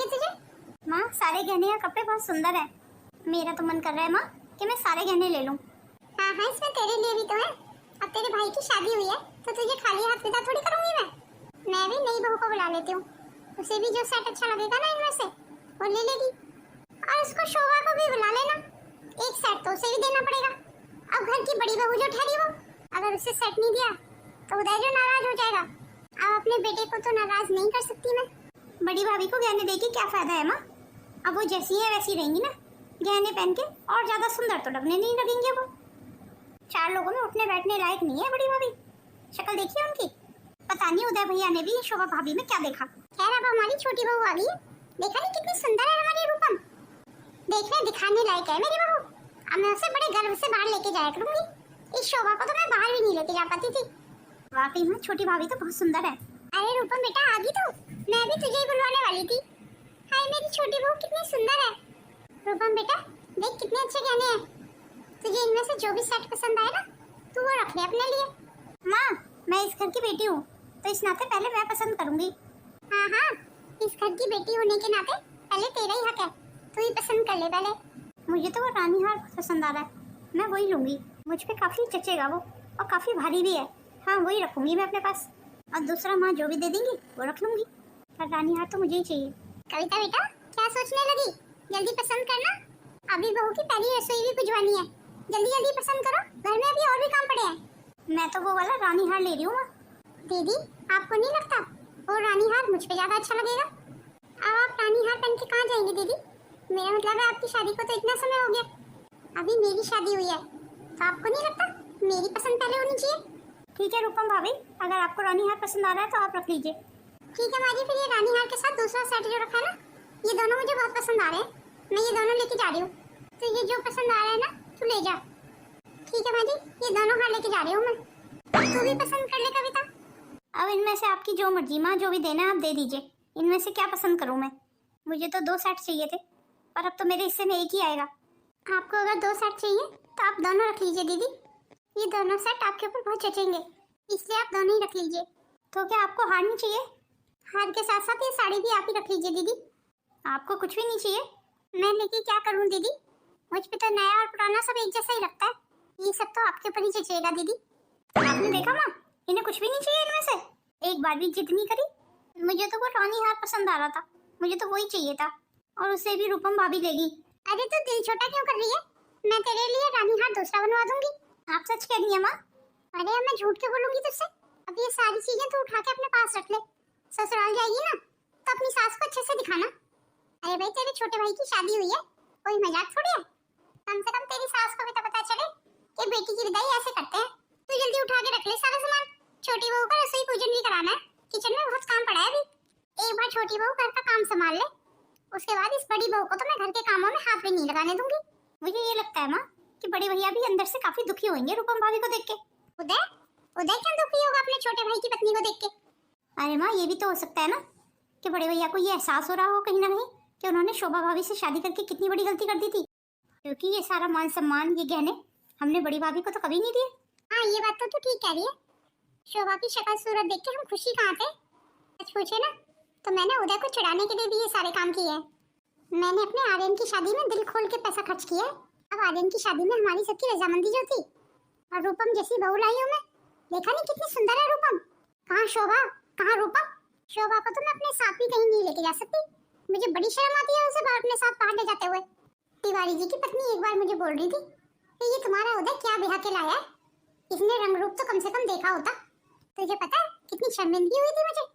तुझे? माँ सारे गहने या कपड़े बहुत सुंदर है। मेरा तो मन कर रहा है माँ कि मैं सारे गहने ले लूं। हाँ हाँ, इसमें तेरे लिए भी तो है। अब तेरे भाई की शादी हुई है तो तुझे खाली हाथ विदा थोड़ी करूंगी मैं भी नई बहू को बुला लेती हूँ। उसे भी जो सेट अच्छा लगेगा ना इनमें से वो ले लेगी। और उसको शोभा को भी बुला लेना, एक सेट तो उसे भी देना पड़ेगा। अब घर की बड़ी बहू जो ठहरी वो, अगर उसे सेट नहीं दिया तो उदय जो नाराज हो जाएगा। अब अपने बेटे को तो नाराज नहीं कर सकती मैं। बड़ी भाभी को गहने दे के क्या फायदा है माँ? अब वो जैसी है वैसी रहेंगी ना, गहने पहन के और ज्यादा सुंदर तो लगने नहीं लगेंगे वो। 4 लोगों में उठने बैठने लायक नहीं है बड़ी भाभी। शक्ल देखिए उनकी। पता नहीं उदय भैया ने भी शोभा भाभी में क्या देखा। खैर अब हमारी छोटी बहू आ गई है। देखा नहीं कितनी सुंदर है हमारी रूपम। देखने दिखाने लायक है मेरी बहू। अब मैं उसे बड़े गर्व से बाहर लेके जाया करूंगी। इस शोभा को तो मैं बाहर भी नहीं लेके जा पाती थी। वाकई में छोटी भाभी तो बहुत सुंदर है। अरे रूपम बेटा आ गई तू। मैं भी तुझे ही बुलवाने वाली थी। हाय मेरी छोटी बहू कितनी सुंदर है। रूपम बेटा देख कितने अच्छे गहने हैं। तुझे इनमें से जो भी सेट पसंद आए ना तू वो रख ले अपने लिए। माँ मैं इस घर की बेटी हूँ तो इस नाते पहले मैं पसंद करूंगी। हाँ हाँ, इस घर की बेटी होने के नाते पहले तेरा ही हक है। तू ही पसंद कर ले पहले। मुझे तो वो रानी हार पसंद आ रहा है, मैं वही लूंगी। मुझ पे काफी जचेगा वो और काफी भारी भी है। हाँ वही रखूंगी मैं अपने पास, और दूसरा माँ जो भी दे देंगी वो रख लूंगी। पर रानी हार तो मुझे ही चाहिए। कविता बेटा क्या सोचने लगी? जल्दी पसंद करना। अभी बहू की पहली रसोई भी भिजवानी है। जल्दी जल्दी पसंद करो, घर में अभी और भी काम पड़े हैं। मैं तो वो वाला रानी हार ले रही हूँ माँ। दीदी आपको नहीं लगता वो रानी हार मुझ पे ज्यादा अच्छा लगेगा? अब आप रानी हार पहन के कहाँ जाएंगे दीदी? मेरा मतलब है आपकी शादी को तो इतना समय हो गया, अभी मेरी शादी हुई है, तो आपको नहीं लगता मेरी पसंद पहले होनी चाहिए? ठीक है रूपम भाभी, अगर आपको रानी हार पसंद आ रहा है तो आप रख लीजिए। ठीक है माजी, फिर ये रानी हार के साथ दूसरा सेट जो रखा है ना, ये दोनों मुझे बहुत पसंद आ रहे हैं। मैं ये दोनों लेके जा रही हूँ, तो ये जो पसंद आ रहा है ना तू ले जा। ठीक है माजी, ये दोनों हार लेके जा रही हूँ मैं। तू भी पसंद कर ले कविता। अब इनमें से आपकी जो मर्जी माँ, जो भी देना है आप दे दीजिए। इनमें से क्या पसंद करूँ मैं? मुझे तो 2 सेट चाहिए थे, पर अब तो मेरे हिस्से में एक ही आएगा। आपको अगर 2 सेट चाहिए तो आप दोनों रख लीजिए दीदी। ये दोनों सेट आपके ऊपर बहुत जचेंगे, इसलिए आप दोनों ही रख लीजिए। तो क्या आपको हार नहीं चाहिए? हार के साथ साथ ये साड़ी भी आप ही रख लीजिए दीदी। आपको कुछ भी नहीं चाहिए? मैं लेके क्या करूँ दीदी? मुझ पे तो नया और पुराना सब एक जैसा ही लगता है। ये सब तो आपके ऊपर ही जचेगा दीदी। आपने देखा माँ, इन्हें कुछ भी नहीं चाहिए इनमें से। एक बार भी जिद नहीं करी। मुझे तो वो रानी हार पसंद आ रहा था, मुझे तो वही चाहिए था, और उसे भी रूपम भाभी लेगी। अरे तू दिल छोटा क्यों कर रही है? मैं तेरे लिए रानी हार दूसरा बनवा दूंगी। आप सच कह रही है माँ? अरे अब मैं झूठ क्यों बोलूंगी तुझसे? अब ये सारी चीजें तू उठा के अपने पास रख ले। ससुराल जाएगी ना तो अपनी सास को अच्छे से दिखाना। अरे भाई तेरे छोटे भाई की शादी हुई है, कोई मजाक थोड़ी है। कम से कम तेरी सास को भी तो पता चले कि बेटी की विदाई ऐसे करते हैं। तू जल्दी उठा के रख ले सारा सामान। छोटी बहू का रसोई पूजन भी कराना है, किचन में बहुत काम पड़ा है अभी। एक बार छोटी बहू घर का काम संभाल ले, उसके बाद इस बड़ी बहू को तो मैं घर के कामों में हाथ भी नहीं लगाने दूंगी। मुझे ये लगता है माँ कि बड़े भैया भी अंदर से काफी दुखी होंगे रूपम भाभी को देख के। उदय उदय क्यों दुखी होगा अपने छोटे भाई की पत्नी को देख के? अरे माँ ये भी तो हो सकता है ना कि बड़े भैया को ये एहसास हो रहा हो कहीं ना कहीं कि उन्होंने शोभा भाभी से शादी करके कितनी बड़ी गलती कर दी थी, क्योंकि ये सारा मान सम्मान, ये गहने हमने बड़ी भाभी को तो कभी नहीं दिए। हाँ ये बात तो तू ठीक कह रही है। शोभा की शक्ल सूरत देख के हम खुशी कहाँ थे? सच पूछे ना तो मैंने उदय को चिढ़ाने के लिए भी ये सारे काम किए हैं। मैंने अपने आर्यन की शादी में दिल खोल के पैसा खर्च किया है। अब आर्यन की शादी में हमारी सबकी रजामंदी जो थी, और रूपम जैसी बहू लाई हूँ मैं। देखा नहीं कितनी सुंदर है रूपम? कहाँ शोभा, कहाँ रूपम? शोभा को तो मैं अपने साथ भी कहीं नहीं लेके जा सकती। मुझे बड़ी शर्म आती है उसे अपने साथ बाहर ले जाते हुए। तिवारी जी की पत्नी एक बार मुझे बोल रही थी कि ये तुम्हारा उदय क्या ब्याह के लाया है, इसने रंग रूप तो कम से कम देखा होता। तुझे पता है कितनी शर्मिंदगी हुई थी मुझे?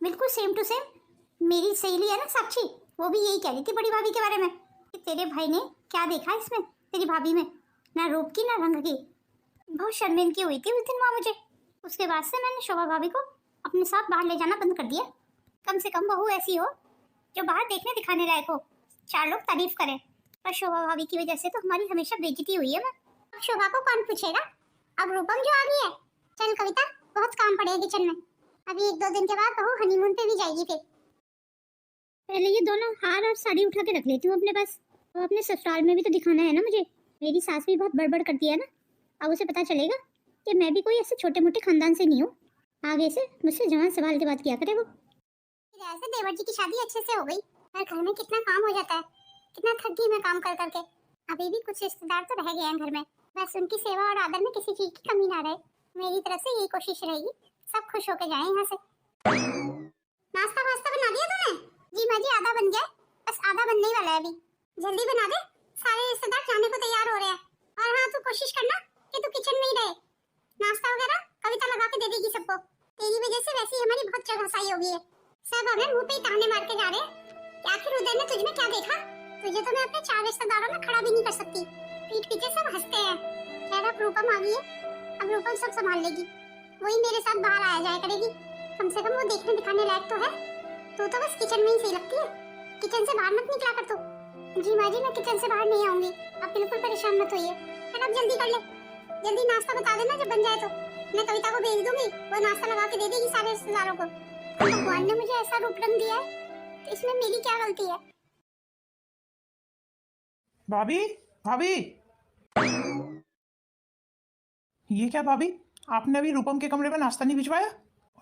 बिल्कुल सेम टू सेम मेरी सहेली है ना साक्षी, वो भी यही कह रही थी बड़ी भाभी के बारे में कि तेरे भाई ने क्या देखा इसमें तेरी भाभी में, ना रूप की ना रंग की। बहुत शर्मिंदगी हुई थी उस दिन माँ मुझे। उसके बाद से मैंने शोभा भाभी को अपने साथ बाहर ले जाना बंद कर दिया। कम से कम बहू ऐसी हो जो बाहर देखने दिखाने लायक हो, 4 लोग तारीफ करें। पर शोभा भाभी की वजह से तो हमारी हमेशा बेइज्जती हुई है। मैं अब शोभा को कौन पूछेगा? अब रूपम जो आ गई है। चल कविता बहुत काम पड़े है किचन में। अभी 1-2 दिन के बाद बहू हनीमून पे भी जाएगी। फिर पहले ये दोनों हार और साड़ी उठा के रख लेती हूँ अपने पास, तो अपने ससुराल में भी तो दिखाना है ना मुझे। मेरी सास भी बहुत बड़बड़ करती है ना, अब उसे पता चलेगा कि मैं भी कोई ऐसे छोटे मोटे खानदान से नहीं हूँ। आगे से मुझसे जवान संभाल के बात किया करे वो। ऐसे देवर जी की शादी अच्छे से हो गई, और घर में कितना काम हो जाता है, कितना थक गई मैं काम कर करके। अभी भी कुछ रिश्तेदार तो रह गए हैं घर में, बस उनकी सेवा और आदर में किसी चीज की कमी ना रहे। मेरी तरफ से यही कोशिश रहेगी, सब खुश होके जाएं यहाँ से। नाश्ता वास्ता बना दिया तूने? जी माँ जी, आधा बन गया, बस आधा बनने ही वाला है अभी। जल्दी बना दे, सारे रिश्तेदार जाने को तैयार हो रहे हैं। और हाँ, तू कोशिश करना कि तू किचन में ही रहे। नाश्ता वगैरह कविता लगा के दे देगी सबको। तेरी वजह से वैसे ही हमारी बहुत चढ़ाई हो गई है। सब हमें मुंह पे ही ताने मार के जा रहे हैं कि आखिर उदय ने तुझ में क्या देखा। तुझे तो मैं अपने 4 रिश्तेदारों में खड़ा भी नहीं कर सकती। पीठ पीछे सब हंसते हैं। खैर अब रूपम आ गई है, अब रूपम सब संभाल लेगी। वही मेरे साथ बाहर आया जाया करेगी, कम से कम वो देखने दिखाने लायक तो है। तू तो बस किचन में ही सही लगती है, किचन से बाहर मत निकला कर तू। जी माँ जी, मैं किचन से बाहर नहीं आऊंगी, आप बिल्कुल परेशान मत होइए। फिर अब जल्दी कर ले, जल्दी नाश्ता बता देना जब बन जाए तो। मैं कविता को भेज दूंगी, वो नाश्ता लगा के दे देगी सारे रिश्तेदारों को। भगवान ने मुझे ऐसा रूप रंग दिया है, तो इसमें मेरी क्या गलती है? भाभी, भाभी, ये क्या भाभी, आपने अभी रूपम के कमरे में नाश्ता नहीं भिजवाया?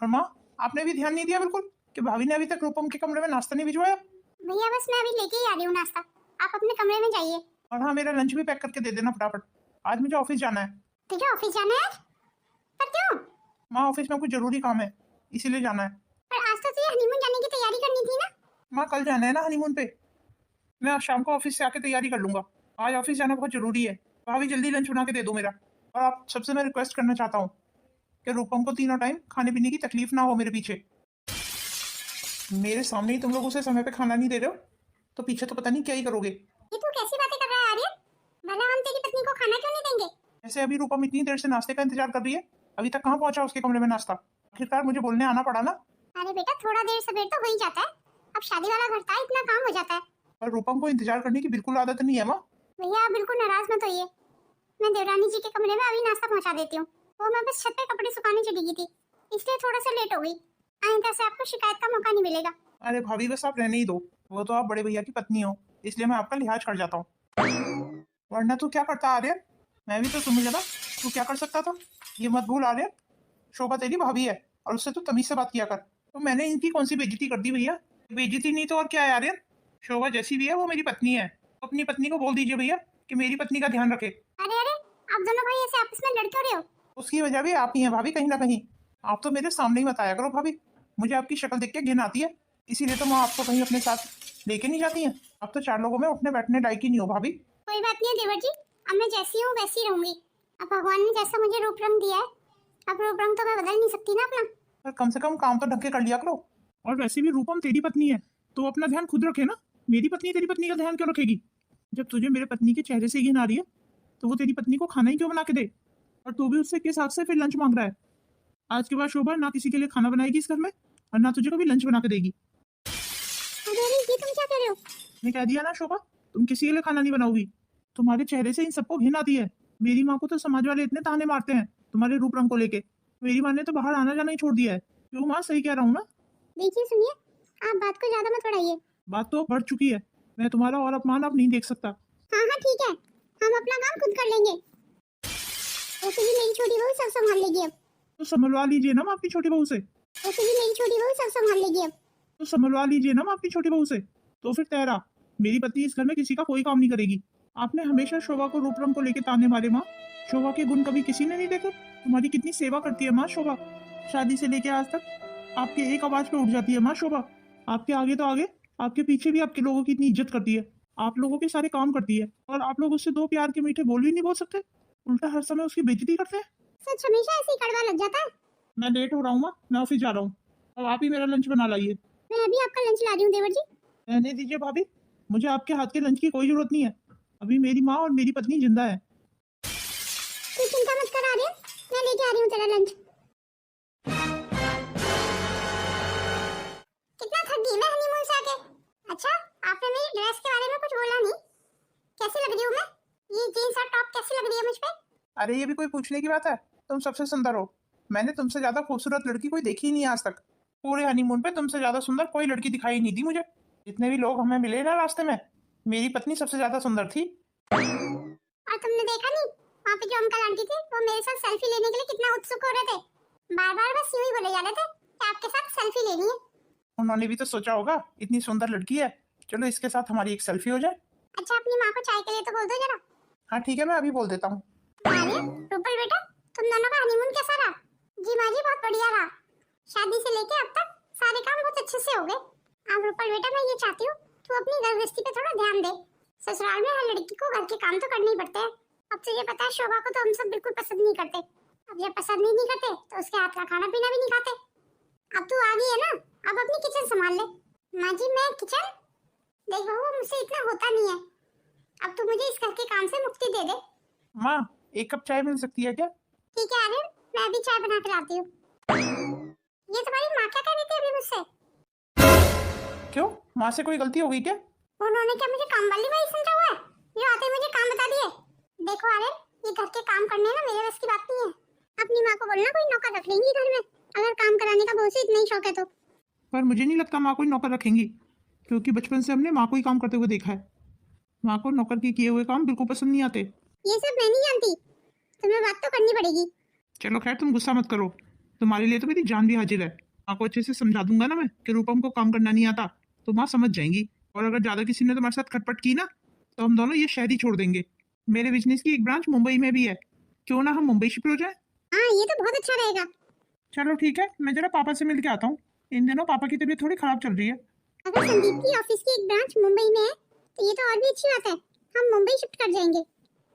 और माँ, आपने भी ध्यान नहीं दिया बिल्कुल कि भाभी ने अभी तक रूपम के कमरे में नाश्ता नहीं भिजवाया? भैया बस मैं अभी लेके ही आ रही हूँ नाश्ता, आप अपने कमरे में जाइए। और हाँ, मेरा लंच भी पैक करके दे देना फटाफट, आज मुझे ऑफिस जाना है। तुझे ऑफिस जाना है आज? पर क्यों? माँ, ऑफिस में कुछ जरूरी काम है, इसीलिए जाना है। पर आज तो तुझे हनीमून जाने की तैयारी करनी थी ना। माँ, कल जाना है ना हनीमून पे, मैं आज शाम को ऑफिस से आके तैयारी कर लूंगा। आज ऑफिस जाना बहुत जरूरी है। भाभी जल्दी लंच बना के दे दो मेरा। और आप सबसे मैं रिक्वेस्ट करना चाहता हूँ कि रूपम को तीनों टाइम खाने पीने की तकलीफ ना हो मेरे पीछे। मेरे सामने ही तुम लोग उसे समय पे खाना नहीं दे रहे हो, तो पीछे तो पता नहीं क्या ही करोगे। ये तू कैसी बातें कर रहा है आर्यन? भला हम तेरी पत्नी को खाना क्यों नहीं देंगे? ऐसे अभी रूपम इतनी देर से नाश्ते का इंतजार कर रही है, अभी तक कहाँ पहुंचा उसके कमरे में नाश्ता? आखिरकार मुझे बोलने आना पड़ा ना। अरे बेटा, थोड़ा देर सवेर तो हो ही जाता है, अब शादी वाला घर था, इतना काम हो जाता है। पर रूपम को इंतजार करने की बिल्कुल आदत नहीं है माँ। भैया आप बिल्कुल नाराज मत होइए, मैं देवरानी जी के कमरे में अभी नाश्ता पहुंचा देती हूँ। वो मैं बस छत पे कपड़े सुखाने चली गई थी, इसलिए थोड़ा सा लेट हो गई। आइंदा से आपको शिकायत का मौका नहीं मिलेगा। अरे भाभी, बस आप रहने ही दो, वो तो आप बड़े भैया की पत्नी हो, इसलिए मैं आपका लिहाज कर जाता हूँ। वरना तू क्या करता आर्यन? मैं भी तो सुन लिया था, तू क्या कर सकता था? ये मत भूल आर्यन, शोभा तेरी भाभी है और उससे तू तमीज से बात किया कर। तो मैंने इनकी कौन सी बेइज्जती कर दी भैया? बेइज्जती नहीं तो और क्या है आर्यन? शोभा जैसी भी है वो मेरी पत्नी है, तो अपनी पत्नी को बोल दीजिए भैया कि मेरी पत्नी का ध्यान रखे। अरे अरे, आप दोनों भाई ऐसे आपस में लड़ क्यों रहे हो? उसकी वजह भी आप ही हैं भाभी, कहीं ना कहीं। आप तो मेरे सामने ही बताया करो भाभी, मुझे आपकी शक्ल देख के घिन आती है, इसीलिए तो मैं आपको कहीं अपने साथ लेके नहीं जाती हैं। अब तो 4 लोगों में उठने बैठने लायक ही नहीं हो भाभी। कोई बात नहीं है देवर जी, अब मैं जैसी हूँ वैसी रहूंगी। अब भगवान ने जैसा मुझे रूप रंग दिया है, अब रूप रंग तो मैं बदल नहीं सकती ना अपना। पर कम से कम काम तो ढंग के कर लिया करो। और वैसे भी रूपम तेरी पत्नी है, तो अपना ध्यान खुद रखे ना। मेरी पत्नी तेरी पत्नी का ध्यान क्यों रखेगी? जब तुझे मेरे पत्नी के चेहरे से घिन आ रही है, तो वो तेरी पत्नी को खाना ही क्यों बना के दे? और तू भी उससे किस हक से फिर लंच मांग रहा है? आज के बाद शोभा ना किसी के लिए खाना बनाएगी इस घर में, और ना तुझे कभी लंच बना के देगी। अरे अरे, ये तुम क्या कर रहे हो? मैं कह दिया ना शोभा, तुम किसी के लिए खाना नहीं बनाओगी। तुम्हारे चेहरे से इन सबको घिन आती है। मेरी माँ को तो समाज वाले इतने ताने मारते हैं तुम्हारे रूप रंग को लेके, मेरी माँ ने तो बाहर आना जाना ही छोड़ दिया है। क्यों माँ, सही कह रहा हूँ ना? देखिए सुनिए, आप बात को ज्यादा मत बढ़ाइए। बात तो बढ़ चुकी है, मैं तुम्हारा और अपमान अब नहीं देख सकता। हाँ हाँ ठीक है, हम अपना काम खुद कर लेंगे। वैसे भी मेरी छोटी बहू सब संभाल लेगी अब। तो संभलवा लीजिए ना अपनी छोटी बहू से। वैसे भी मेरी छोटी बहू सब संभाल लेगी अब। तो संभलवा लीजिए ना अपनी छोटी बहू से। तो फिर तेरा, मेरी पत्नी इस घर में किसी का कोई काम नहीं करेगी। आपने हमेशा शोभा को रूप रंग को लेके ताने मारे माँ, शोभा के गुण कभी किसी ने नहीं देखे? तुम्हारी कितनी सेवा करती है माँ शोभा, शादी से लेके आज तक आपके एक आवाज पे उठ जाती है माँ शोभा। आपके आगे तो आगे, आपके पीछे भी आपके लोगों की इतनी इज्जत करती है, आप लोगों के सारे काम करती है, और आप लोग उससे 2 प्यार के मीठे बोल भी नहीं बोल सकते, उल्टा हर समय उसकी बेइज्जती करते हैं। सच हमेशा ऐसे ही कड़वा लग जाता है। मैं लेट हो रहा हूँ माँ, मैं ऑफिस जा रहा हूँ, अब आप ही मेरा लंच बना लाइए। मैं अभी आपका लंच ला रही हूँ देवर जी। रहने दीजिए भाभी, मुझे आपके हाथ के लंच की कोई जरूरत नहीं है। अभी मेरी माँ और मेरी पत्नी जिंदा है। तू चिंता मत कर आर्यन, मैं लेके आ रही हूँ तेरा लंच। कितना थक गई मैं हनीमून से आके। अच्छा, आपने मेरी ड्रेस के बारे में कुछ बोला नहीं? कैसी लग रही हूँ मैं? ये जीन्स और टॉप कैसी लग रही है मुझ पे? अरे ये भी कोई पूछने की बात है? तुम सबसे सुंदर हो, मैंने तुमसे ज्यादा खूबसूरत लड़की कोई देखी ही नहीं आज तक। पूरे हनीमून पे तुमसे ज्यादा सुंदर कोई लड़की दिखाई नहीं दी मुझे। जितने भी लोग हमें मिले ना रास्ते में, मेरी पत्नी सबसे ज्यादा सुंदर थी। और तुमने देखा नहीं, वहाँ पे जो अंकल आंटी थे वो मेरे साथ सेल्फी लेने के लिए कितना उत्सुक हो रहे थे। बार बार बस यूं ही बोले जा रहे थे कि आपके साथ सेल्फी लेनी है। उन्होंने भी तो सोचा होगा इतनी सुंदर लड़की है, चलो इसके साथ हमारी एक सेल्फी हो जाए। अच्छा अपनी माँ को चाय के लिए तो बोल दो जरा। हाँ ठीक है, मैं अभी बोल देता हूँ। अरे रूपल बेटा, तुम दोनों का हनीमून कैसा रहा? जी माँ जी बहुत बढ़िया रहा। शादी से लेके अब तक सारे काम बहुत अच्छे से हो गए। अब रूपल बेटा मैं ये चाहती हूँ तू अपनी घर गृहस्थी पे थोड़ा ध्यान दे। ससुराल में हर लड़की को घर के काम तो करने ही पड़ते हैं। अब तुझे पता है शोभा को तो हम सब बिल्कुल पसंद नहीं करते। अब जब पसंद ही नहीं करते तो उसके हाथ का खाना पीना भी नहीं खाते। अब तू आ गई है ना, अब अपनी किचन संभाल ले। माँ जी मैं किचन देख बहू मुझसे इतना होता नहीं है। अब तू मुझे इस घर के काम से मुक्ति दे दे। माँ एक कप चाय मिल सकती है क्या? ठीक है आर्यन, मैं अभी चाय बना के लाती हूँ। ये तुम्हारी माँ क्या कह रही थी अभी मुझसे? क्यों, माँ से कोई गलती हो गई क्या? उन्होंने क्या मुझे काम वाली बाई समझा हुआ है जो आते ही मुझे काम बता दिए? देखो आर्यन, ये घर के काम करने ना मेरे बस की बात नहीं है। अपनी माँ को बोलना कोई नौकर रख लेंगी घर में, अगर काम कराने का बहुत से इतना ही शौक है तो। पर मुझे नहीं लगता माँ कोई नौकर रखेंगी, क्योंकि बचपन से हमने माँ को ही काम करते हुए देखा है। माँ को नौकर के किए हुए काम बिल्कुल पसंद नहीं आते। ये सब मैं नहीं जानती, तुम्हें बात तो करनी पड़ेगी। चलो खैर, तुम गुस्सा मत करो, तुम्हारे लिए तो मेरी जान भी हाजिर है। माँ को अच्छे से समझा दूंगा ना मैं कि रूपम को काम करना नहीं आता, तो माँ समझ जाएंगी। और अगर ज्यादा किसी ने तुम्हारे साथ खटपट की ना, तो हम दोनों ये शहर ही छोड़ देंगे। मेरे बिजनेस की एक ब्रांच मुंबई में भी है, क्यों ना हम मुंबई शिफ्ट हो जाए। हाँ ये तो बहुत अच्छा रहेगा। चलो ठीक है, मैं जरा पापा से मिल के आता हूँ। इन दिनों पापा की तबीयत थोड़ी खराब चल रही है। अगर संदीप की ऑफिस की एक ब्रांच मुंबई में है तो ये तो और भी अच्छी बात है, हम मुंबई शिफ्ट कर जाएंगे।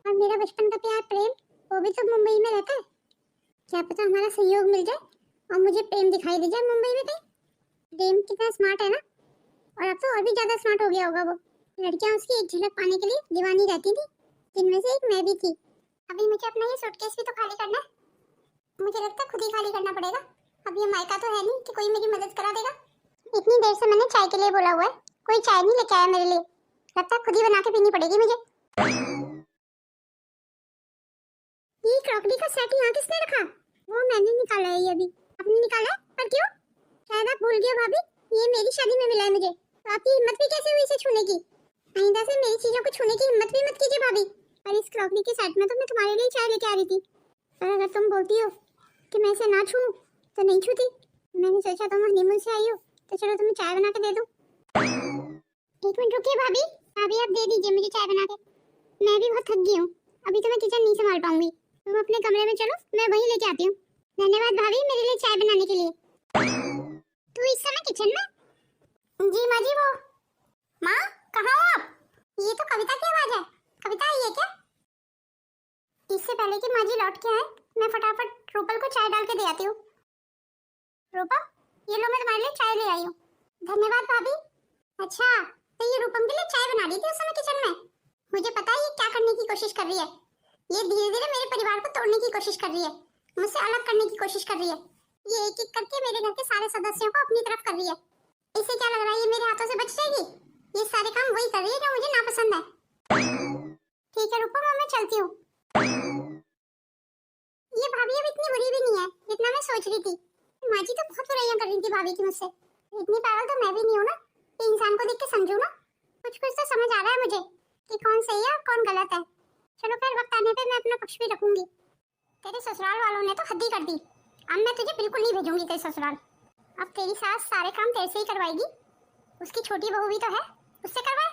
और मेरा बचपन का प्यार प्रेम वो भी तो मुंबई में रहता है। क्या पता हमारा सहयोग मिल जाए और मुझे प्रेम दिखाई दे जाए मुंबई में कहीं। प्रेम कितना स्मार्ट है ना, और अब तो और भी ज्यादा स्मार्ट हो गया होगा वो। लड़कियां उसकी एक झलक पाने के लिए दीवानी रहती थी, जिनमें से एक मैं भी थी। अभी मुझे अपना ये सूटकेस भी तो खाली करना है। मुझे लगता है खुद ही खाली करना पड़ेगा। अब ये मायका तो है नहीं कि कोई मेरी मदद करा देगा। इतनी देर से मैंने चाय के लिए बोला हुआ है, कोई चाय नहीं लेके आया मेरे लिए। लगता है खुद ही बना के पीनी पड़ेगी मुझे। ये क्रॉकरी का सेट यहाँ किसने रखा? वो मैंने निकाला है ये अभी। आपने निकाला है? पर क्यों? शायद आप भूल गए भाभी, ये मेरी शादी में मिला है मुझे। तो आपकी हिम्मत भी कैसे हुई इसे छूने की? आइंदा से मेरी चीजों को छूने की हिम्मत भी मत कीजिए भाभी। और इस क्रॉकरी के सेट में तो मैं तुम्हारे लिए चाय लेके आ रही थी। पर अगर तुम बोलती हो कि मैं इसे ना छूऊं तो नहीं छूती। मैंने सोचा तुम हनीमून से आई हो तो चलो तुम्हें चाय बना के दे दूं। एक मिनट रुकिए भाभी, भाभी आप दे दीजिए मुझे चाय बना के। मैं भी बहुत थक गई हूँ, अभी तो मैं किचन नहीं संभाल पाऊंगी। तुम अपने कमरे में चलो, मैं वहीं लेके आती हूँ। धन्यवाद भाभी मेरे लिए चाय बनाने के लिए। तू इस समय किचन में? जी माँ जी। वो माँ कहाँ हो आप? ये तो कविता की आवाज है। कविता आई है क्या? इससे पहले कि माँ जी लौट के आए मैं फटाफट रूपल को चाय डाल के दे आती हूँ। रूपम ये लो मैं तुम्हारे लिए चाय ले आई हूँ। धन्यवाद भाभी। अच्छा तो ये रूपम के लिए चाय बना रही थी उस समय किचन में। मुझे पता है ये क्या करने की कोशिश कर रही है। ये धीरे धीरे मेरे परिवार को तोड़ने की कोशिश कर रही है, मुझसे अलग करने की कोशिश कर रही है। ये एक एक करके मेरे घर के सारे सदस्यों को अपनी तरफ कर रही है। इसे क्या लग रहा है ये मेरे हाथों से बच जाएगी? ये सारे काम वही कर रही है जो मुझे नापसंद है। ठीक है रूपम मैं चलती हूँ। ये भाभी अब इतनी बुरी भी नहीं है जितना मैं सोच रही थी। माँ जी तो बहुत बुराइयां कर रही थी भाभी की मुझसे। इतनी पागल तो मैं भी नहीं हूँ ना कि इंसान को देख के समझूं ना। कुछ कुछ तो समझ आ रहा है मुझे कि कौन सही है और कौन गलत है। चलो फिर वक्त आने पे मैं अपना पक्ष भी रखूंगी। तेरे ससुराल वालों ने तो हद ही कर दी। अब मैं तुझे बिल्कुल नहीं भेजूंगी तेरे ससुराल। अब तेरी सास सारे काम तेरे से ही करवाएगी। उसकी छोटी बहू भी तो है, उससे करवाए।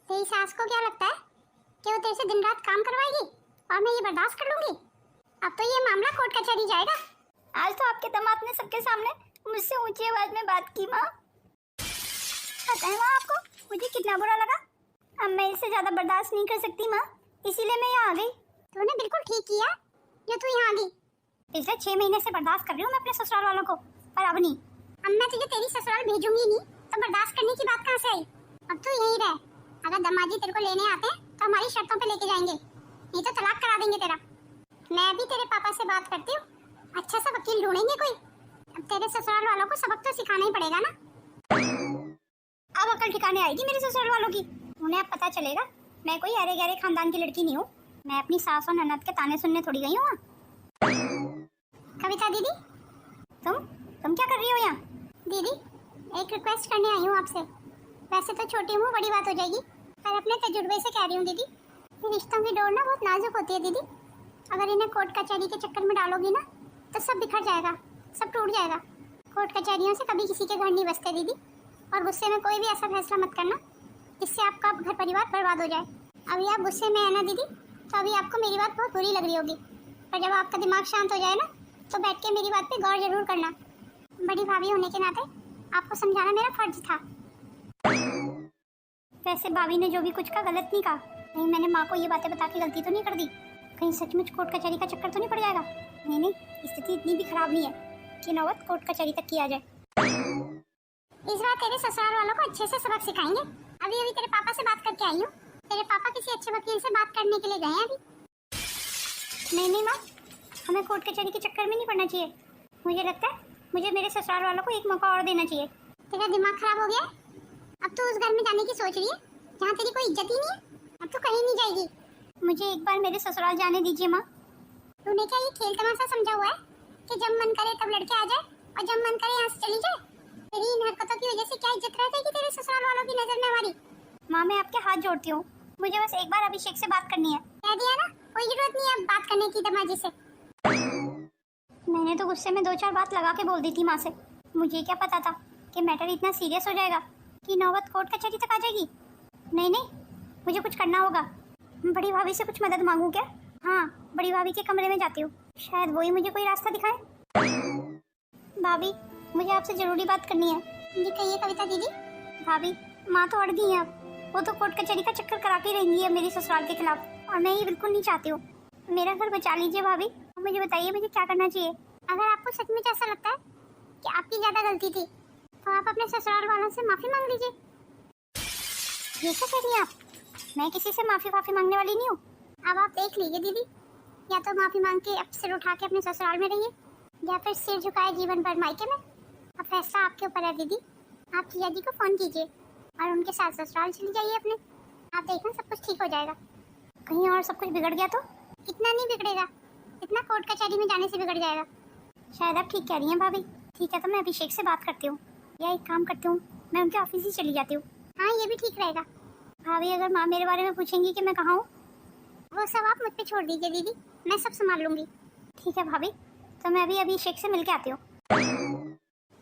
तेरी सास को क्या लगता है कि वो तेरे से दिन रात काम करवाएगी और मैं ये बर्दाश्त कर लूंगी? अब तो ये मामला कोर्ट कचहरी जाएगा। आज तो आपके दामाद ने सबके सामने मुझसे ऊंची आवाज में बात की। माँ पता है माँ आपको मुझे कितना बुरा लगा। अब मैं इससे ज्यादा बर्दाश्त नहीं कर सकती माँ, इसीलिए मैं यहाँ आ गई। तूने बिल्कुल ठीक किया जो तू यहाँ आ गई। पिछले 6 महीने से बर्दाश्त कर रही हूँ मैं अपने ससुराल वालों को, पर अब नहीं। अब मैं तुझे तेरी ससुराल भेजूंगी नहीं तो बर्दाश्त करने की बात कहाँ से आई? अब तू यहीं रह। अगर दमाजी तेरे को लेने आते हैं तो हमारी शर्तों पे लेके जाएंगे, नहीं तो तलाक करा देंगे तेरा। मैं भी तेरे पापा से बात करती हूँ, अच्छा सा वकील ढूंढेंगे कोई। अब तेरे ससुराल वालों को सबक तो सिखाना ही पड़ेगा ना। अब अकल ठिकाने आएगी मेरे ससुराल वालों की। उन्हें अब पता चलेगा मैं कोई अरे गहरे खानदान की लड़की नहीं हूँ। मैं अपनी सास और ननद के ताने सुनने थोड़ी गई हूँ। कविता दीदी तुम क्या कर रही हो यहाँ? दीदी एक रिक्वेस्ट करने आई हूँ आपसे। वैसे तो छोटी हूँ, बड़ी बात हो जाएगी, पर अपने तजुर्बे से कह रही हूँ दीदी। रिश्तों की डोर ना बहुत नाजुक होती है दीदी। अगर इन्हें कोर्ट कचहरी के चक्कर में डालोगी ना तो सब बिखर जाएगा, सब टूट जाएगा। कोर्ट कचहरियों से कभी किसी के घर नहीं बसते दीदी। और गुस्से में कोई भी ऐसा फैसला मत करना जिससे आपका घर परिवार बर्बाद हो जाए। अभी आप गुस्से में है ना दीदी, तो अभी आपको मेरी बात बहुत बुरी लग रही होगी, पर जब आपका दिमाग शांत हो जाए ना तो बैठ के मेरी बात पे गौर जरूर करना। बड़ी भाभी होने के नाते आपको समझाना मेरा फर्ज था। वैसे भाभी ने जो भी कुछ कहा गलत नहीं कहा। नहीं, मैंने माँ को ये बातें बता के गलती तो नहीं कर दी? कहीं सचमुच कोर्ट कचहरी का चक्कर तो नहीं पड़ जाएगा? नहीं नहीं, स्थिति इतनी भी खराब नहीं है कि नौबत कोर्ट कचहरी तक की आ जाए। इस बार तेरे ससुराल वालों को अच्छे से सबक सिखाएंगे। अभी अभी तेरे पापा से बात करके आई हूँ। तेरे पापा किसी अच्छे वकील से बात करने के लिए गए हैं अभी। नहीं नहीं माँ, हमें कोर्ट कचहरी के चक्कर में नहीं पड़ना चाहिए। मुझे लगता है मुझे मेरे ससुराल वालों को एक मौका और देना चाहिए। तेरा दिमाग खराब हो गया है? अब तो उस घर में जाने की सोच रही है जहाँ तेरी कोई इज्जत ही नहीं है। अब तो कहीं नहीं जाएगी। मुझे एक बार मेरे ससुराल जाने दीजिए माँ। तूने क्या ये खेल तमाशा समझा हुआ है कि जब मन करे तब लड़के आ जाए और जब मन करे यहाँ से चली जाए? तेरी इन हरकतों की वजह से क्या इज्जत रह जाएगी तेरे ससुराल वालों की नजर में हमारी? माँ मैं आपके हाथ जोड़ती हूँ, मुझे बस एक बार अभिषेक से बात करनी है। कह दिया ना, कोई जरूरत नहीं है अब बात करने की दमाजी से। मैंने तो गुस्से में 2-4 बात लगा के बोल दी थी माँ से। मुझे क्या पता था कि मैटर इतना सीरियस हो जाएगा कि नौबत कोर्ट कचहरी तक आ जाएगी। नहीं नहीं, मुझे कुछ करना होगा। बड़ी भाभी से कुछ मदद मांगूं क्या? हाँ, बड़ी भाभी के कमरे में जाती हूँ, शायद वही मुझे कोई रास्ता दिखाए। भाभी, मुझे आपसे जरूरी बात करनी है। जी कहिए कविता दीदी। भाभी, माँ तो अड़ गई है अब। वो तो कोर्ट कचहरी का चक्कर करा के रहेंगी है मेरी ससुराल के खिलाफ, और मैं ये बिल्कुल नहीं चाहती हूँ। मेरा घर बचा लीजिए भाभी, मुझे बताइए मुझे क्या करना चाहिए। अगर आपको सच में ऐसा लगता है कि आपकी ज्यादा गलती थी तो आप अपने ससुराल वालों से माफी मांग लीजिए। ये क्या कह रही हैं आप? मैं किसी से माफी मांगने वाली नहीं हूँ। अब आप देख लीजिए दीदी, या तो माफी मांग के अब सिर उठा के अपने ससुराल में रहिए, या फिर सिर झुकाए जीवन भर मायके में। अब फैसला आपके ऊपर है दीदी। आप जिया जी को फोन कीजिए और उनके साथ ससुराल चली जाइए अपने। आप देखना सब कुछ ठीक हो जाएगा। कहीं और सब कुछ बिगड़ गया तो? इतना नहीं बिगड़ेगा, इतना कोर्ट कचहरी में जाने से बिगड़ जाएगा। शायद आप ठीक कह रही हैं भाभी। ठीक है, तो मैं अभिषेक से बात करती हूँ, या एक काम करती हूँ, मैं उनके ऑफिस ही चली जाती हूँ। हाँ ये भी ठीक रहेगा। भाभी, अगर माँ मेरे बारे में पूछेंगी कि मैं कहाँ हूँ? वो सब आप मुझ पे छोड़ दीजिए दीदी, मैं सब संभाल लूंगी। ठीक है भाभी, तो मैं अभी अभिषेक से मिल के आती हूँ।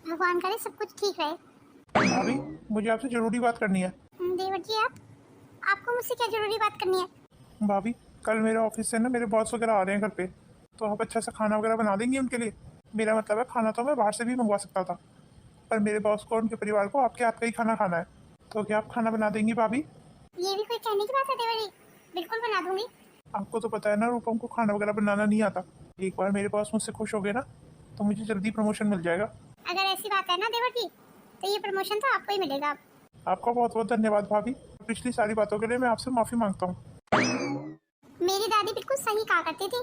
भगवान करे सब कुछ ठीक रहे। भाभी, मुझे आपसे जरूरी बात करनी है। देवर जी आपको मुझसे क्या जरूरी बात करनी है? भाभी, कल मेरे ऑफिस से ना मेरे बॉस वगैरह आ रहे हैं घर पे, तो आप अच्छा सा खाना वगैरह बना देंगी उनके लिए? मेरा मतलब है खाना तो मैं बाहर से भी मंगवा सकता था, पर मेरे बॉस को उनके परिवार को आपके हाथ का ही खाना खाना है, तो क्या आप खाना बना देंगी भाभी? ये भी कोई कहने की बात है देवर जी, बिल्कुल बना दूंगी। आपको तो पता है ना रूपम को खाना वगैरह बनाना नहीं आता। एक बार मेरे बॉस मुझसे खुश हो गए ना तो मुझे जल्दी प्रमोशन मिल जाएगा। अगर ऐसी बात है ना देवर जी, तो ये प्रमोशन तो आपको ही मिलेगा। आपका बहुत बहुत धन्यवाद भाभी। पिछली सारी बातों के लिए मैं आपसे माफी मांगता हूँ। मेरी दादी बिल्कुल सही कहा करती थी,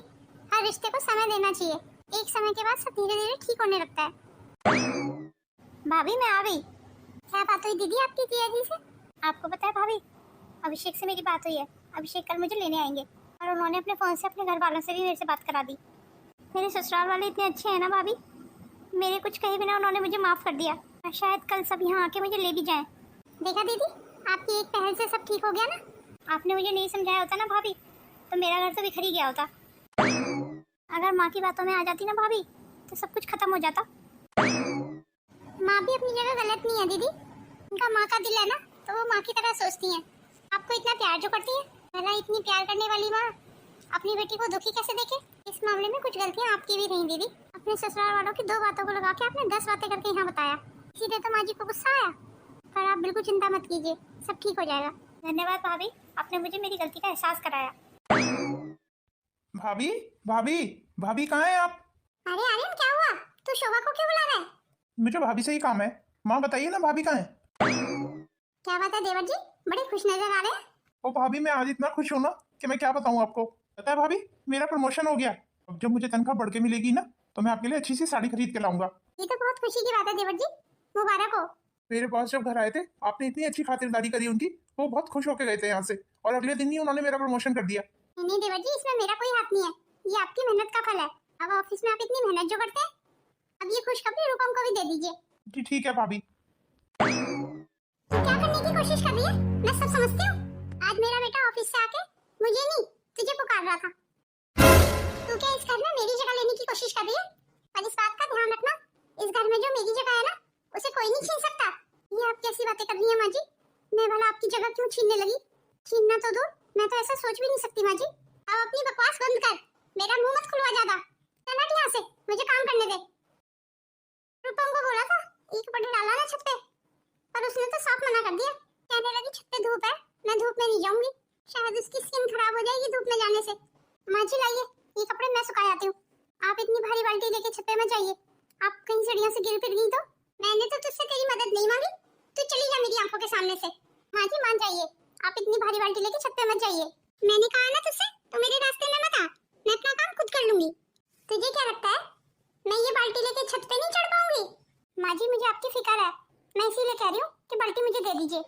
हर रिश्ते को समय देना चाहिए, एक समय के बाद सब धीरे धीरे ठीक होने लगता है। भाभी, मैं आ गई। क्या बात हुई दीदी आपकी जिया जी से? आपको पता है भाभी, अभिषेक से मेरी बात हुई है। अभिषेक कल मुझे लेने आएंगे, और उन्होंने अपने फ़ोन से अपने घर वालों से भी मेरे से बात करा दी। मेरे ससुराल वाले इतने अच्छे हैं ना भाभी, मेरे कुछ कहे बिना उन्होंने मुझे माफ़ कर दिया। और शायद कल सब यहाँ आके मुझे ले भी जाएं। देखा दीदी, आपकी एक पहल से सब ठीक हो गया ना। आपने मुझे नहीं समझाया होता ना भाभी, तो मेरा घर तो बिखर ही गया होता। अगर माँ की बातों में आ जाती ना भाभी, तो सब कुछ खत्म हो जाता। माँ भी अपनी जगह गलत नहीं है दीदी, उनका माँ का दिल है ना, तो वो माँ की तरह सोचती हैं। आपको इतना प्यार जो करती है, भला इतनी प्यार करने वाली माँ अपनी बेटी को दुखी कैसे देखे? इस मामले में कुछ गलतियाँ आपकी भी रही दीदी। अपने ससुराल वालों की 2 बातों को लगा के आपने 10 बातें करके यहाँ बताया, इसीलिए तो माँ जी को गुस्सा आया। पर आप बिल्कुल चिंता मत कीजिए, सब ठीक हो जाएगा। धन्यवाद भाभी, आपने मुझे मेरी गलती का एहसास कराया। भाभी, भाभी, भाभी कहाँ हैं आप? अरे आर्यन, क्या हुआ? तू शोभा को क्यों बुला रहा है? मुझे भाभी से ही काम है। माँ बताइए ना भाभी कहाँ है? क्या बात है देवर जी, बड़े खुश नजर आ रहे हैं। ओ भाभी, मैं आज इतना खुश हूँ ना कि मैं क्या बताऊँ आपको। पता है भाभी, मेरा प्रमोशन हो गया। अब जब मुझे तनख्वाह बढ़ के मिलेगी ना, तो मैं आपके लिए अच्छी सी साड़ी खरीद के लाऊंगा। ये तो बहुत खुशी की बात है देवर जी, मुबारक हो। मेरे बॉस जब घर आए थे, आपने इतनी अच्छी खातिरदारी करी उनकी, वो बहुत खुश होकर गए थे यहाँ से, और अगले दिन ही उन्होंने मेरा प्रमोशन कर दिया। नहीं देवर जी, इसमें मेरा कोई हाथ नहीं है, ये आपकी मेहनत का फल है। अब ऑफिस में आप इतनी मेहनत जो करते हैं, अब ये खुशखबरी रूपम को भी दे दीजिए। जी ठीक है भाभी। तू क्या करने की कोशिश कर रही है? मैं सब समझती हूँ। आज मेरा बेटा ऑफिस से आके मुझे नहीं तुझे पुकार रहा था। तू क्या इस घर में मेरी जगह लेने की कोशिश कर रही है? पर इस बात का ध्यान रखना, इस घर में जो मेरी जगह है ना, उसे कोई नहीं छीन सकता। ये आप कैसी बातें कर रही हैं माँ जी? मैं वाला आपकी जगह क्यों छीनने लगी? छीनना तो दूर, मैं तो ऐसा सोच भी नहीं सकती माँ जी। अब अपनी बकवास बंद कर, मेरा मुंह मत खुलवा ज्यादा। चल हट यहाँ से, मुझे काम करने दे। रूपम को बोला था एक पट्टी डाला ना छत पे, पर उसने तो साफ मना कर दिया। कहने लगी छत पे धूप है, मैं धूप में नहीं जाऊंगी, शायद उसकी स्किन खराब हो जाएगी धूप में जाने से। माँ जी लाइए, ये कपड़े मैं सुखा आती हूँ। आप इतनी भारी बाल्टी लेके छत पे मत जाइए, आप कहीं सीढ़ियों से गिर फिर गई तो। मैंने तो तुझसे तेरी मदद नहीं मांगी, तू चली जा मेरी आंखों के सामने से। माँ जी मान जाइए, आप इतनी भारी बाल्टी लेके छत पे मत जाइए। मैंने कहा ना तुझसे, तू मेरे रास्ते में मत आ, मैं अपना काम खुद कर लूंगी। तुझे क्या लगता है मैं ये बाल्टी लेके छत पे नहीं चढ़ पाऊंगी? माँ जी मुझे आपकी फिक्र है, मैं इसीलिए कह रही हूँ कि बाल्टी मुझे दे दीजिए।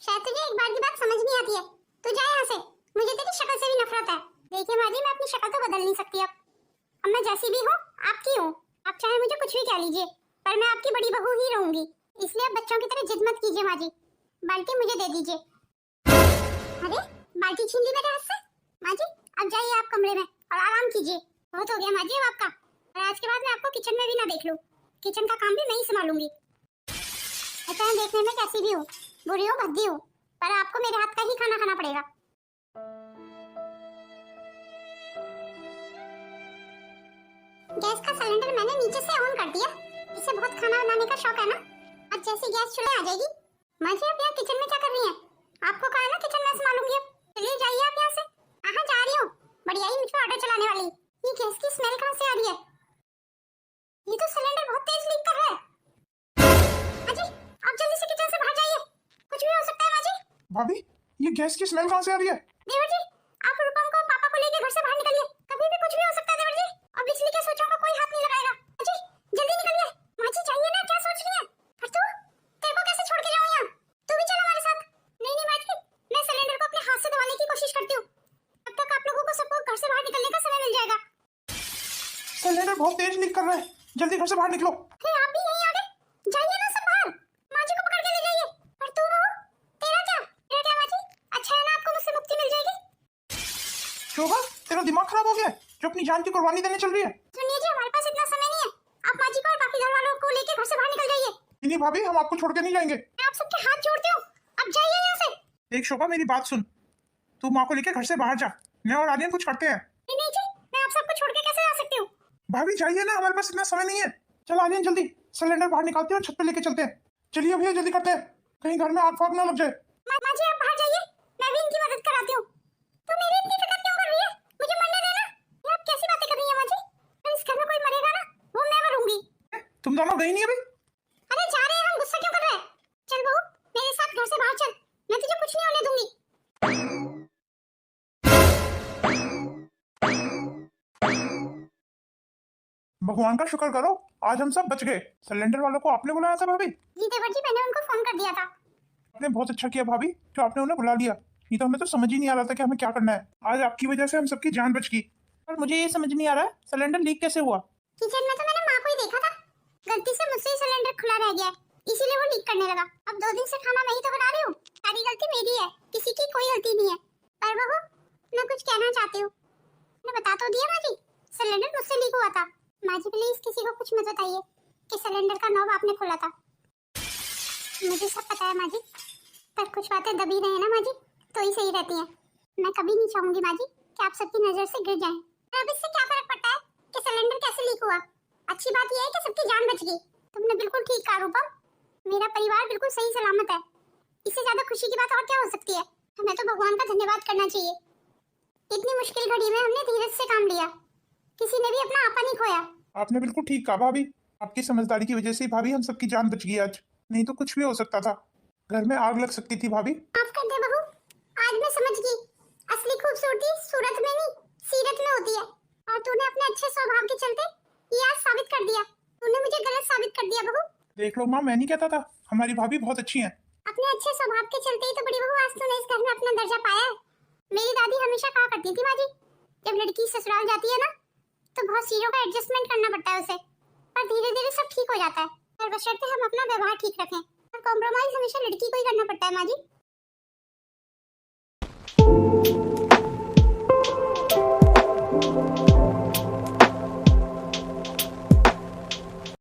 शायद तुझे एक बार की बात समझ नहीं आती है, तू जा यहाँ से, मुझे तेरी शक्ल से भी नफरत है। देखिए माँ जी, मैं अपनी शक्ल तो बदल नहीं सकती अब मैं जैसी भी हूँ आपकी हूँ। आप चाहे मुझे कुछ भी कह लीजिए, पर मैं आपकी बड़ी बहू ही रहूंगी। इसलिए अब बच्चों की तरह जिद मत कीजिए माँ जी, बाल्टी मुझे दे दीजिए। अरे बाल्टी छीन ली मेरे हाथ से। माँ जी अब जाइए आप कमरे में और आराम कीजिए, बहुत हो गया माँ जी अब आपका। और आज के बाद मैं आपको किचन में भी ना देख लूं, किचन का काम भी मैं ही संभालूंगी। ऐसा है देखने में कैसी भी हूँ, बुरी हूँ भद्दी हूँ, पर आपको मेरे हाथ का ही खाना खाना पड़ेगा। गैस का सिलेंडर मैंने नीचे से ऑन कर दिया, इसे बहुत खाना बनाने का शौक है ना। अब जैसे गैस चूल्हे आ जाएगी। माँ जी आप यहाँ किचन में क्या कर रही हैं? आपको कहा है ना किचन में संभालूंगी अब, चलिए जाइए आप यहाँ से। कहाँ जा रही हो? बढ़िया ही मुझ पर ऑर्डर चलाने वाली। ये गैस की स्मेल कहाँ से आ रही है? ये तो सिलेंडर बहुत तेज लीक कर रहा है। माँ जी आप जल्दी से किचन से बाहर जाइए, कुछ भी हो सकता है। माँ जी भाभी ये गैस की स्मेल कहाँ से आ रही है? देवर जी आप रूपम को पापा को लेके घर से बाहर निकलिए, कभी भी कुछ भी हो सकता है देवर जी। और बिजली के स्विचों को कोई हाथ नहीं लगाएगा। माँ जी जल्दी निकलिए। माँ जी जाइए ना, क्या सोच रही है? और तू, तेरे को कैसे छोड़ के जाऊं यहाँ? तू भी चल हमारे साथ। नहीं नहीं माँ जी, मैं सिलेंडर को अपने हाथ से दबाने की कोशिश करती हूँ, तब तक आप लोगों को सबको घर से बाहर निकलने का समय मिल जाएगा। सिलेंडर बहुत तेज लीक कर रहा है, जल्दी घर से बाहर निकलो। फिर आप भी यहीं आ गए, जाइए ना सब बाहर। माँ जी को पकड़ के ले जाइए। और तू बहू, तेरा क्या माँ जी? अच्छा है ना आपको मुझसे मुक्ति मिल जाएगी। शोभा तेरा दिमाग खराब हो गया है जो अपनी जान की कुर्बानी देने चल रही है? सुनिए जी हमारे पास इतना समय नहीं है, आप माँ जी को और बाकी घर वालों को लेके घर से बाहर निकल जाइए। नहीं भाभी हम आपको छोड़ के नहीं जाएंगे। मैं आप सबके हाथ जोड़ती हूँ, अब जाइए यहाँ से। देख शोभा मेरी बात सुन, तू माँ को लेके घर से बाहर जा, मैं और आर्यन कुछ करते हैं। नहीं नहीं जी, मैं आप सबको छोड़ के कैसे जा सकती हूँ? भाभी जाइए ना, हमारे पास इतना समय नहीं है। चल आर्यन जल्दी सिलेंडर बाहर निकालते हैं और छत पे लेके चलते हैं। चलिए भैया जल्दी करते हैं, कहीं घर में आग फाग ना लग जाए। माँ जी आप बाहर जाइए, मैं भी इनकी मदद कराती हूँ। तू मेरी इतनी फिक्र क्यों कर रही है? मुझे मरने देना। ये आप कैसी बातें कर रही हैं माँ जी? अगर इस घर में कोई मरेगा ना, वो मैं मरूंगी। तुम दोनों गई नहीं अभी? अरे जा रहे हैं हम, गुस्सा क्यों कर रहे हैं? चल बहू मेरे साथ घर से बाहर चल, मैं तुझे कुछ नहीं होने दूंगी। भगवान का शुक्र करो आज हम सब बच गए। सिलेंडर वालों को आपने बुलाया था भाभी? जी देवर जी मैंने उनको फोन कर दिया था। आपने बहुत अच्छा किया भाभी जो आपने उन्हें बुला लिया, नहीं तो हमें तो समझ ही नहीं आ रहा था कि हमें क्या करना है। आज आपकी वजह से हम सबकी जान बच गई। पर मुझे ये समझ नहीं आ रहा है सिलेंडर लीक कैसे हुआ? किचन में तो मैंने माँ को ही देखा था, गलती से मुझसे ही सिलेंडर खुला रह गया, इसीलिए वो लीक करने लगा। अब 2 दिन से खाना मैं ही तो बना रही हूँ, सारी गलती मेरी है, किसी की कोई गलती नहीं है। पर बहू मैं कुछ कहना चाहती हूँ। मैंने बता तो दिया माँ जी, सिलेंडर मुझसे लीक हुआ था। माँ जी प्लीज किसी को कुछ मत बताइए कि सिलेंडर का नॉब आपने खोला था। मुझे सब पता है माँ जी, पर कुछ बातें दबी रहे ना माँ जी तो ही सही रहती हैं। मैं कभी नहीं चाहूंगी माँ जी कि आप सबकी नजर से गिर जाएं। अब इससे क्या फर्क पड़ता है कि सिलेंडर कैसे लीक हुआ? अच्छी बात यह है कि सबकी जान बच गई। तुमने बिल्कुल ठीक कहा रूपम, मेरा परिवार बिल्कुल सही सलामत है। इससे ज्यादा खुशी की बात और क्या हो सकती है? हमें तो भगवान का धन्यवाद करना चाहिए। इतनी मुश्किल घड़ी में हमने धीरज से काम लिया, किसी ने भी अपना आपा नहीं खोया। आपने बिल्कुल ठीक कहा भाभी, आपकी समझदारी की वजह से ही भाभी हम सबकी जान बच गई आज, नहीं तो कुछ भी हो सकता था, घर में आग लग सकती थी भाभी। माफ कर दे बहू, आज मैं समझ गई असली खूबसूरती सूरत में नहीं सीरत में होती है। और तूने अपने अच्छे स्वभाव के चलते ये आज साबित कर दिया, तूने मुझे गलत साबित कर दिया बहू। देख लो माँ, मैं नहीं कहता था, हमारी भाभी बहुत अच्छी हैं। अपने अच्छे स्वभाव के चलते ही तो बड़ी बहू आज तूने इस घर में अपना दर्जा पाया है। मेरी दादी हमेशा कहा करती थी माँ जी, जब लड़की ससुराल जाती है ना तो बहुत चीजों का एडजस्टमेंट करना पड़ता है उसे, पर धीरे धीरे सब ठीक हो जाता है, पर बशर्ते हम अपना व्यवहार ठीक रखें। और कॉम्प्रोमाइज हमेशा लड़की को ही करना पड़ता है माँ जी।